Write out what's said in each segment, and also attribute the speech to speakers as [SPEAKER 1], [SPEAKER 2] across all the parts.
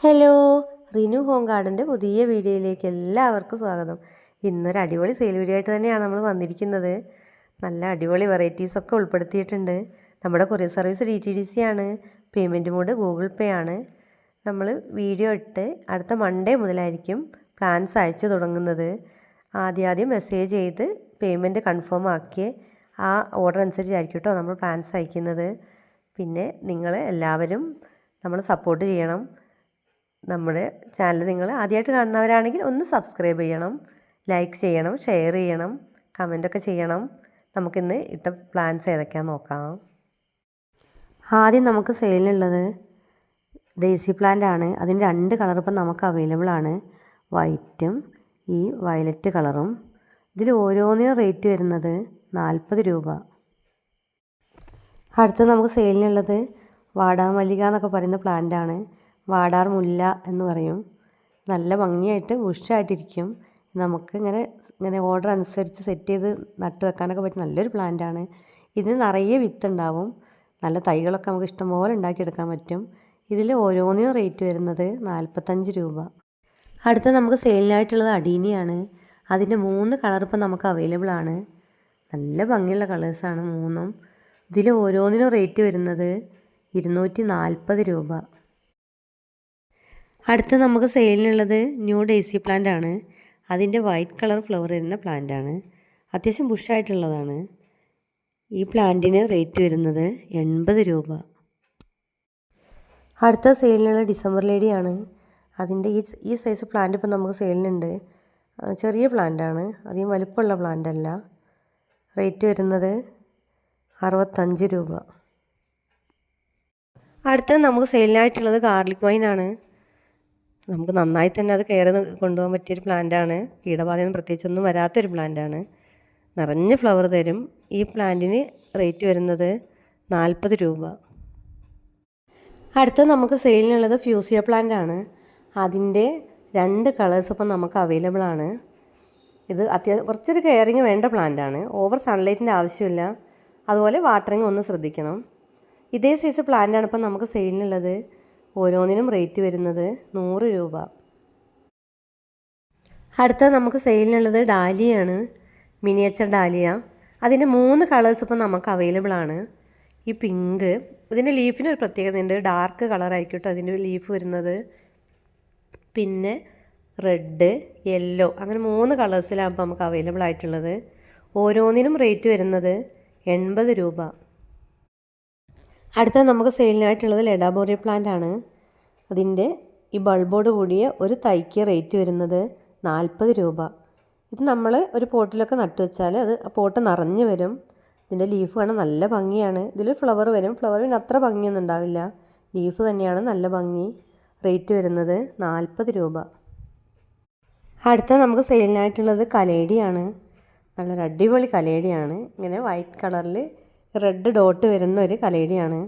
[SPEAKER 1] Hello, Rinu home ഗാർഡൻ്റെ പുതിയ വീഡിയോയിലേക്ക് എല്ലാവർക്കും സ്വാഗതം. ഇന്നൊരു അടിപൊളി സെയിൽ വീഡിയോ ആയിട്ട് തന്നെയാണ് നമ്മൾ വന്നിരിക്കുന്നത്. നല്ല അടിപൊളി വെറൈറ്റീസൊക്കെ ഉൾപ്പെടുത്തിയിട്ടുണ്ട്. നമ്മുടെ കൊറിയർ സർവീസ് DTDC ആണ്. പേയ്മെൻറ്റ് മോഡ് ഗൂഗിൾ പേ ആണ്. നമ്മൾ വീഡിയോ ഇട്ട് അടുത്ത മൺഡേ മുതലായിരിക്കും പ്ലാൻസ് അയച്ചു തുടങ്ങുന്നത്. ആദ്യം മെസ്സേജ് ചെയ്ത് പേയ്മെൻറ്റ് കൺഫേം ആക്കിയേ ആ ഓർഡർ അനുസരിച്ചായിരിക്കും കേട്ടോ നമ്മൾ പ്ലാൻസ് അയക്കുന്നത്. പിന്നെ നിങ്ങൾ എല്ലാവരും നമ്മൾ സപ്പോർട്ട് ചെയ്യണം. നമ്മുടെ ചാനൽ നിങ്ങൾ ആദ്യമായിട്ട് കാണുന്നവരാണെങ്കിൽ ഒന്ന് സബ്സ്ക്രൈബ് ചെയ്യണം, ലൈക്ക് ചെയ്യണം, ഷെയർ ചെയ്യണം, കമൻറ്റൊക്കെ ചെയ്യണം. നമുക്കിന്ന് ഇട്ട പ്ലാൻസ് ഏതൊക്കെയാണെന്ന് നോക്കാം. ആദ്യം നമുക്ക് സെയിലിനുള്ളത് ഡെയ്സി പ്ലാന്റ് ആണ്. അതിൻ്റെ 2 കളർ ഇപ്പം നമുക്ക് അവൈലബിൾ ആണ്, വൈറ്റും ഈ വയലറ്റ് കളറും. ഇതിൽ ഓരോന്നിനും റേറ്റ് വരുന്നത് 40 രൂപ. അടുത്ത് നമുക്ക് സെയിലിനുള്ളത് വാടാമല്ലിക എന്നൊക്കെ പറയുന്ന പ്ലാന്റ് ആണ്. വാടാർ മുല്ല എന്ന് പറയും. നല്ല ഭംഗിയായിട്ട് ബുഷായിട്ടിരിക്കും. നമുക്ക് ഇങ്ങനെ ഓർഡർ അനുസരിച്ച് സെറ്റ് ചെയ്ത് നട്ട് വെക്കാനൊക്കെ പറ്റും നല്ലൊരു പ്ലാന്റാണ്. ഇതിന് നിറയെ വിത്തുണ്ടാവും. നല്ല തൈകളൊക്കെ നമുക്ക് ഇഷ്ടംപോലെ ഉണ്ടാക്കിയെടുക്കാൻ പറ്റും. ഇതിൽ ഓരോന്നിനും റേറ്റ് വരുന്നത് 45 രൂപ. അടുത്ത നമുക്ക് സെയിലിനായിട്ടുള്ളത് അടീനിയാണ്. അതിൻ്റെ 3 കളർ ഇപ്പം നമുക്ക് അവൈലബിൾ ആണ്. നല്ല ഭംഗിയുള്ള കളേഴ്സാണ് 3ഉം. ഇതിൽ ഓരോന്നിനും റേറ്റ് വരുന്നത് 240 രൂപ. അടുത്ത നമുക്ക് സെയിലിനുള്ളത് ന്യൂ ഡെയ്സി പ്ലാന്റ് ആണ്. അതിൻ്റെ വൈറ്റ് കളർ ഫ്ലവർ വരുന്ന പ്ലാന്റ് ആണ്. അത്യാവശ്യം ബുഷായിട്ടുള്ളതാണ്. ഈ പ്ലാന്റിന് റേറ്റ് വരുന്നത് 80 രൂപ. അടുത്ത സെയിലിനുള്ള ഡിസംബർ ലേഡിയാണ്. അതിൻ്റെ ഈ സൈസ് പ്ലാന്റ് ഇപ്പം നമുക്ക് സെയിലിനുണ്ട്. ചെറിയ പ്ലാന്റാണ്, അധികം വലുപ്പമുള്ള പ്ലാന്റ് അല്ല. റേറ്റ് വരുന്നത് 65 രൂപ. അടുത്തത് നമുക്ക് സെയിലിനായിട്ടുള്ളത് ഗാർലിക് വൈനാണ്. നമുക്ക് നന്നായി തന്നെ അത് കെയർ കൊണ്ടുപോകാൻ പറ്റിയൊരു പ്ലാന്റാണ്. കീടബാധയൊന്നും പ്രത്യേകിച്ചൊന്നും വരാത്തൊരു പ്ലാന്റാണ്. നിറഞ്ഞ ഫ്ലവർ തരും. ഈ പ്ലാന്റിന് റേറ്റ് വരുന്നത് 40 രൂപ. അടുത്തത് നമുക്ക് സെയിലിനുള്ളത് ഫ്യൂസിയ പ്ലാന്റ് ആണ്. അതിൻ്റെ 2 കളേഴ്സ് ഇപ്പം നമുക്ക് അവൈലബിൾ ആണ്. ഇത് കുറച്ചൊരു കെയറിങ് വേണ്ട പ്ലാന്റാണ്. ഓവർ സൺലൈറ്റിൻ്റെ ആവശ്യമില്ല. അതുപോലെ വാട്ടറിങ് ഒന്ന് ശ്രദ്ധിക്കണം. ഇതേ സൈസ് പ്ലാന്റാണ് ഇപ്പം നമുക്ക് സെയിലിനുള്ളത്. ഓരോന്നിനും റേറ്റ് വരുന്നത് 100 രൂപ. അടുത്ത നമുക്ക് സെയിലിനുള്ളത് ഡാലിയാണ്, മിനിയേച്ചർ ഡാലിയ. അതിൻ്റെ 3 കളേഴ്സ് ഇപ്പം നമുക്ക് അവൈലബിൾ ആണ്. ഈ പിങ്ക്, ഇതിൻ്റെ ലീഫിനൊരു പ്രത്യേകതയുണ്ട്, ഡാർക്ക് കളറായിരിക്കും കേട്ടോ അതിൻ്റെ ലീഫ് വരുന്നത്. പിന്നെ റെഡ്, യെല്ലോ, അങ്ങനെ 3 കളേഴ്സിലാണ് ഇപ്പോൾ നമുക്ക് അവൈലബിൾ ആയിട്ടുള്ളത്. ഓരോന്നിനും റേറ്റ് വരുന്നത് 80 രൂപ. അടുത്തത് നമുക്ക് സെയിലിനായിട്ടുള്ളത് ലെഡാബോറിയ പ്ലാന്റ് ആണ്. അതിൻ്റെ ഈ ബൾബോട് കൂടിയ ഒരു തൈക്ക് റേറ്റ് വരുന്നത് 40 രൂപ. ഇത് നമ്മൾ ഒരു പോട്ടിലൊക്കെ നട്ടു വെച്ചാൽ അത് പോട്ട് നിറഞ്ഞു വരും. ഇതിൻ്റെ ലീഫ് കാണാൻ നല്ല ഭംഗിയാണ്. ഇതിൽ ഫ്ലവർ വരും. ഫ്ലവറിന് അത്ര ഭംഗിയൊന്നും ഉണ്ടാവില്ല, ലീഫ് തന്നെയാണ് നല്ല ഭംഗി. റേറ്റ് വരുന്നത് 40 രൂപ. അടുത്ത നമുക്ക് സെയിലിനായിട്ടുള്ളത് കലേഡിയാണ്. നല്ലൊരു അടിപൊളി കലേഡിയാണ്. ഇങ്ങനെ വൈറ്റ് കളറിൽ റെഡ് ഡോട്ട് വരുന്ന ഒരു കലേഡിയാണ്.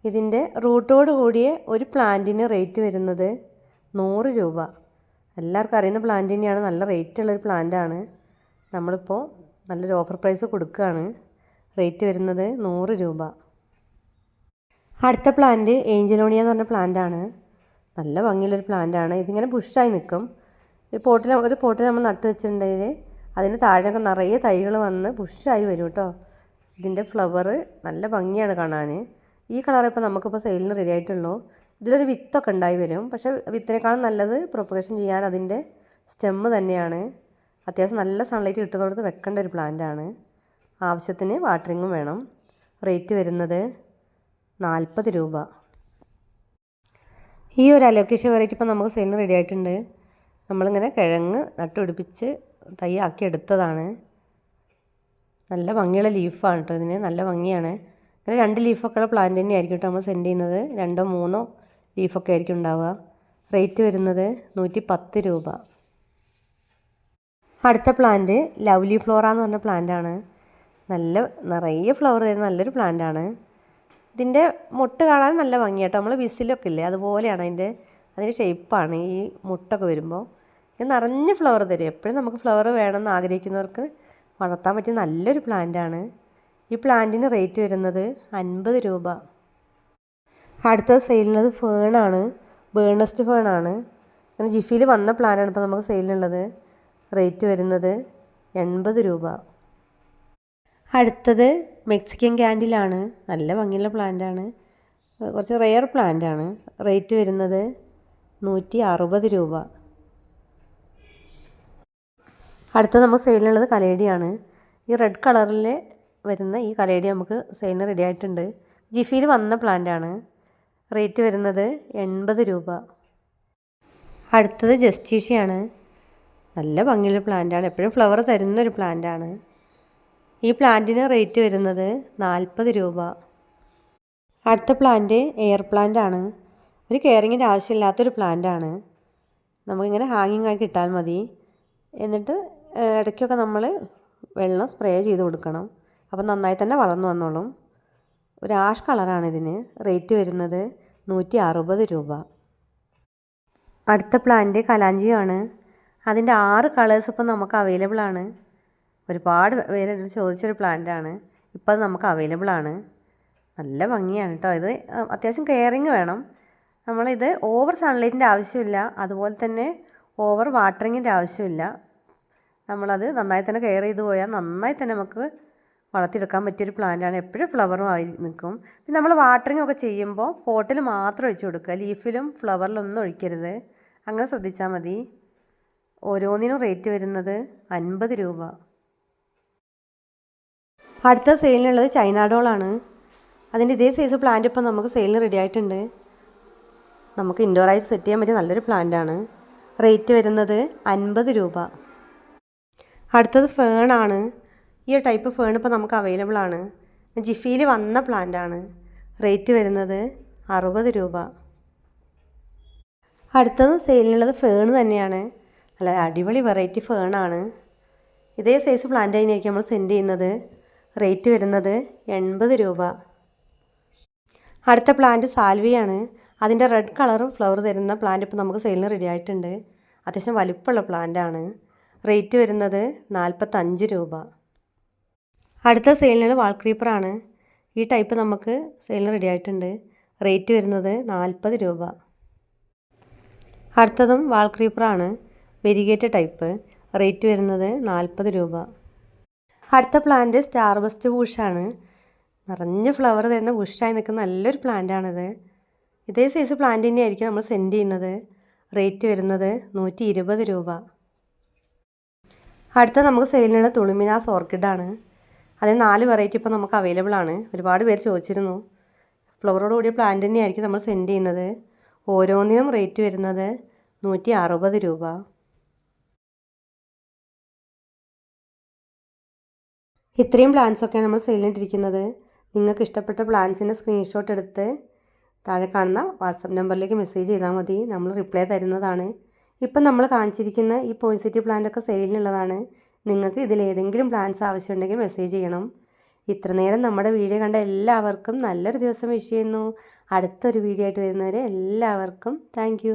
[SPEAKER 1] ഇതിൻ്റെ റൂട്ടോട് കൂടിയ ഒരു പ്ലാന്റിന് റേറ്റ് വരുന്നത് 100 രൂപ. എല്ലാവർക്കും അറിയുന്ന പ്ലാന്റ് തന്നെയാണ്, നല്ല റേറ്റുള്ളൊരു പ്ലാന്റാണ്. നമ്മളിപ്പോൾ നല്ലൊരു ഓഫർ പ്രൈസ് കൊടുക്കുകയാണ്. റേറ്റ് വരുന്നത് 100 രൂപ. അടുത്ത പ്ലാന്റ് ഏഞ്ചലോണിയ എന്ന് പറഞ്ഞ പ്ലാന്റാണ്. നല്ല ഭംഗിയുള്ളൊരു പ്ലാന്റാണ്. ഇതിങ്ങനെ ബുഷായി നിൽക്കും. ഒരു പോട്ടിൽ നമ്മൾ നട്ടു വെച്ചിട്ടുണ്ടെങ്കിൽ അതിന് താഴെയൊക്കെ നിറയെ തൈകൾ വന്ന് ബുഷായി വരും കേട്ടോ. ഇതിൻ്റെ ഫ്ലവർ നല്ല ഭംഗിയാണ് കാണാൻ. ഈ കളർ ഇപ്പോൾ നമുക്കിപ്പോൾ സെയിലിന് റെഡി ആയിട്ടുള്ളൂ. ഇതിലൊരു വിത്തൊക്കെ ഉണ്ടായി വരും. പക്ഷേ വിത്തിനേക്കാളും നല്ലത് പ്രൊപ്പഗേഷൻ ചെയ്യാൻ അതിൻ്റെ സ്റ്റെമ്മ് തന്നെയാണ്. അത്യാവശ്യം നല്ല സൺലൈറ്റ് കിട്ടുന്നിടത്ത് വെക്കേണ്ട ഒരു പ്ലാന്റാണ്. ആവശ്യത്തിന് വാട്ടറിങ്ങും വേണം. റേറ്റ് വരുന്നത് 40 രൂപ. ഈ ഒരു അലോക്കേഷ്യ വെറൈറ്റി ഇപ്പോൾ നമുക്ക് സെയിലിന് റെഡി ആയിട്ടുണ്ട്. നമ്മളിങ്ങനെ കിഴങ്ങ് നട്ടുപിടിപ്പിച്ച് തൈ ആക്കി എടുത്തതാണ്. നല്ല ഭംഗിയുള്ള ലീഫാണ് കേട്ടോ. ഇതിന് നല്ല ഭംഗിയാണ്. അങ്ങനെ 2 ലീഫൊക്കെ ഉള്ള പ്ലാന്റ് തന്നെ ആയിരിക്കും കേട്ടോ നമ്മൾ സെൻഡ് ചെയ്യുന്നത്. 2 3 ലീഫൊക്കെ ആയിരിക്കും ഉണ്ടാവുക. റേറ്റ് വരുന്നത് 110 രൂപ. അടുത്ത പ്ലാന്റ് ലവ്ലി ഫ്ലോറ എന്ന് പറഞ്ഞ പ്ലാന്റാണ്. നിറയെ ഫ്ലവർ തരുന്ന നല്ലൊരു പ്ലാന്റാണ്. ഇതിൻ്റെ മുട്ട് കാണാൻ നല്ല ഭംഗിയാട്ടോ. നമ്മൾ വിസിലൊക്കെ ഇല്ലേ അതുപോലെയാണ് അതിൻ്റെ ഷേപ്പാണ് ഈ മുട്ടൊക്കെ വരുമ്പോൾ. ഇത് നിറഞ്ഞ് ഫ്ലവർ തരും. എപ്പോഴും നമുക്ക് ഫ്ലവർ വേണമെന്ന് ആഗ്രഹിക്കുന്നവർക്ക് വളർത്താൻ പറ്റിയ നല്ലൊരു പ്ലാന്റാണ്. ഈ പ്ലാന്റിന് റേറ്റ് വരുന്നത് 50 രൂപ. അടുത്തത് സെയിലുള്ളത് ഫേണാണ്. ബേണസ്റ്റ് ഫേണാണ്. അങ്ങനെ ജിഫിയിൽ വന്ന പ്ലാന്റാണ് ഇപ്പോൾ നമുക്ക് സെയിലിനുള്ളത്. റേറ്റ് വരുന്നത് 80 രൂപ. അടുത്തത് മെക്സിക്കൻ ക്യാൻഡിലാണ്. നല്ല ഭംഗിയുള്ള പ്ലാന്റാണ്. കുറച്ച് റെയർ പ്ലാന്റാണ്. റേറ്റ് വരുന്നത് 160 രൂപ. അടുത്തത് നമുക്ക് സെയിലിനുള്ളത് കലേഡിയാണ്. ഈ റെഡ് കളറിൽ വരുന്ന ഈ കലേഡി നമുക്ക് സെയിലിന് റെഡി ആയിട്ടുണ്ട്. ജിഫിയിൽ വന്ന പ്ലാന്റാണ്. റേറ്റ് വരുന്നത് 80 രൂപ. അടുത്തത് ജസ്റ്റീഷ്യയാണ്. നല്ല ഭംഗിയുള്ള പ്ലാന്റാണ്. എപ്പോഴും ഫ്ലവർ തരുന്നൊരു പ്ലാന്റാണ്. ഈ പ്ലാന്റിന് റേറ്റ് വരുന്നത് 40 രൂപ. അടുത്ത പ്ലാന്റ് എയർ പ്ലാന്റാണ്. ഒരു കെയറിങ്ങിൻ്റെ ആവശ്യമില്ലാത്തൊരു പ്ലാന്റാണ്. നമുക്കിങ്ങനെ ഹാങ്ങിങ് ആക്കി ഇട്ടാൽ മതി. എന്നിട്ട് ഇടയ്ക്കൊക്കെ നമ്മൾ വെള്ളം സ്പ്രേ ചെയ്ത് കൊടുക്കണം. അപ്പം നന്നായി തന്നെ വളർന്നു വന്നോളും. ഒരു ആഷ് കളറാണ് ഇതിന്. റേറ്റ് വരുന്നത് 160 രൂപ. അടുത്ത പ്ലാന്റ് കലാഞ്ചിയാണ്. അതിൻ്റെ 6 കളേഴ്സ് ഇപ്പം നമുക്ക് അവൈലബിൾ ആണ്. ഒരുപാട് പേര് ചോദിച്ചൊരു പ്ലാന്റാണ്. ഇപ്പം അത് നമുക്ക് അവൈലബിൾ ആണ്. നല്ല ഭംഗിയാണ് കേട്ടോ. ഇത് അത്യാവശ്യം കെയറിങ് വേണം. നമ്മളിത് ഓവർ സൺലൈറ്റിൻ്റെ ആവശ്യമില്ല, അതുപോലെ തന്നെ ഓവർ വാട്ടറിങ്ങിൻ്റെ ആവശ്യമില്ല. നമ്മളത് നന്നായി തന്നെ കെയർ ചെയ്ത് പോയാൽ നന്നായി തന്നെ നമുക്ക് വളർത്തിയെടുക്കാൻ പറ്റിയൊരു പ്ലാന്റാണ്. എപ്പോഴും ഫ്ലവറും ആയി നിൽക്കും. പിന്നെ നമ്മൾ വാട്ടറിങ് ഒക്കെ ചെയ്യുമ്പോൾ പോട്ടിൽ മാത്രം ഒഴിച്ച് കൊടുക്കുക. ലീഫിലും ഫ്ലവറിലൊന്നും ഒഴിക്കരുത്. അങ്ങനെ ശ്രദ്ധിച്ചാൽ മതി. ഓരോന്നിനും റേറ്റ് വരുന്നത് 50 രൂപ. അടുത്ത സെയിലിനുള്ളത് ചൈന ഡോളാണ്. അതിൻ്റെ ഇതേ സൈസ് പ്ലാന്റ് ഇപ്പം നമുക്ക് സെയിലിന് റെഡി ആയിട്ടുണ്ട്. നമുക്ക് ഇൻഡോറായിട്ട് സെറ്റ് ചെയ്യാൻ പറ്റിയ നല്ലൊരു പ്ലാന്റാണ്. റേറ്റ് വരുന്നത് 50 രൂപ. അടുത്തത് ഫേണാണ്. ഈ ഒരു ടൈപ്പ് ഫേൺ ഇപ്പോൾ നമുക്ക് അവൈലബിൾ ആണ്. ജിഫിയിൽ വന്ന പ്ലാന്റാണ്. റേറ്റ് വരുന്നത് 60 രൂപ. അടുത്തത് സെയിലിനുള്ളത് ഫേൺ തന്നെയാണ്. നല്ല അടിപൊളി വെറൈറ്റി ഫേണാണ്. ഇതേ സൈസ് പ്ലാന്റ് തന്നെയായിരിക്കും നമ്മൾ സെൻഡ് ചെയ്യുന്നത്. റേറ്റ് വരുന്നത് 80 രൂപ. അടുത്ത പ്ലാന്റ് സാൽവിയാണ്. അതിൻ്റെ റെഡ് കളറും ഫ്ലവർ തരുന്ന പ്ലാന്റ് ഇപ്പോൾ നമുക്ക് സെയിലിന് റെഡി ആയിട്ടുണ്ട്. അത്യാവശ്യം വലിപ്പമുള്ള പ്ലാന്റാണ്. റേറ്റ് വരുന്നത് 45 രൂപ. അടുത്ത സെയിലിനുള്ള വാൾ ക്രീപ്പറാണ്. ഈ ടൈപ്പ് നമുക്ക് സെയിലിന് റെഡി ആയിട്ടുണ്ട്. റേറ്റ് വരുന്നത് 40 രൂപ. അടുത്തതും വാൾ ക്രീപ്പറാണ്. Variegate type. റേറ്റ് വരുന്നത് 40 രൂപ. അടുത്ത പ്ലാന്റ് സ്റ്റാർ ബസ്റ്റ് ബുഷാണ്. നിറഞ്ഞ ഫ്ലവർ തരുന്ന ബുഷായി നിൽക്കുന്ന നല്ലൊരു പ്ലാന്റാണിത്. ഇതേ സൈസ് പ്ലാന്റ് തന്നെയായിരിക്കും നമ്മൾ സെൻഡ് ചെയ്യുന്നത്. റേറ്റ് വരുന്നത് 120 രൂപ. അടുത്ത നമുക്ക് സെയിലിനുള്ള തുളുമിനാസ് ഓർക്കിഡാണ്. അതിന് 4 വെറൈറ്റി ഇപ്പോൾ നമുക്ക് അവൈലബിൾ ആണ്. ഒരുപാട് പേര് ചോദിച്ചിരുന്നു. ഫ്ലവറോട് കൂടിയ പ്ലാന്റ് തന്നെയായിരിക്കും നമ്മൾ സെൻഡ് ചെയ്യുന്നത്. ഓരോന്നിനും റേറ്റ് വരുന്നത് 160 രൂപ. ഇത്രയും പ്ലാന്റ്സൊക്കെയാണ് നമ്മൾ സെയിലിനിട്ടിരിക്കുന്നത്. നിങ്ങൾക്ക് ഇഷ്ടപ്പെട്ട പ്ലാന്റ്സിൻ്റെ സ്ക്രീൻഷോട്ട് എടുത്ത് താഴെ കാണുന്ന വാട്സപ്പ് നമ്പറിലേക്ക് മെസ്സേജ് ചെയ്താൽ മതി. നമ്മൾ റിപ്ലൈ തരുന്നതാണ്. ഇപ്പം നമ്മൾ കാണിച്ചിരിക്കുന്ന ഈ പോയിൻസെറ്റി പ്ലാന്റൊക്കെ സെയിലിനുള്ളതാണ്. നിങ്ങൾക്ക് ഇതിലേതെങ്കിലും പ്ലാന്റ്സ് ആവശ്യമുണ്ടെങ്കിൽ മെസ്സേജ് ചെയ്യണം. ഇത്ര നേരം നമ്മുടെ വീഡിയോ കണ്ട എല്ലാവർക്കും നല്ലൊരു ദിവസം വിഷ് ചെയ്യുന്നു. അടുത്തൊരു വീഡിയോ ആയിട്ട് വരുന്നവരെ എല്ലാവർക്കും താങ്ക്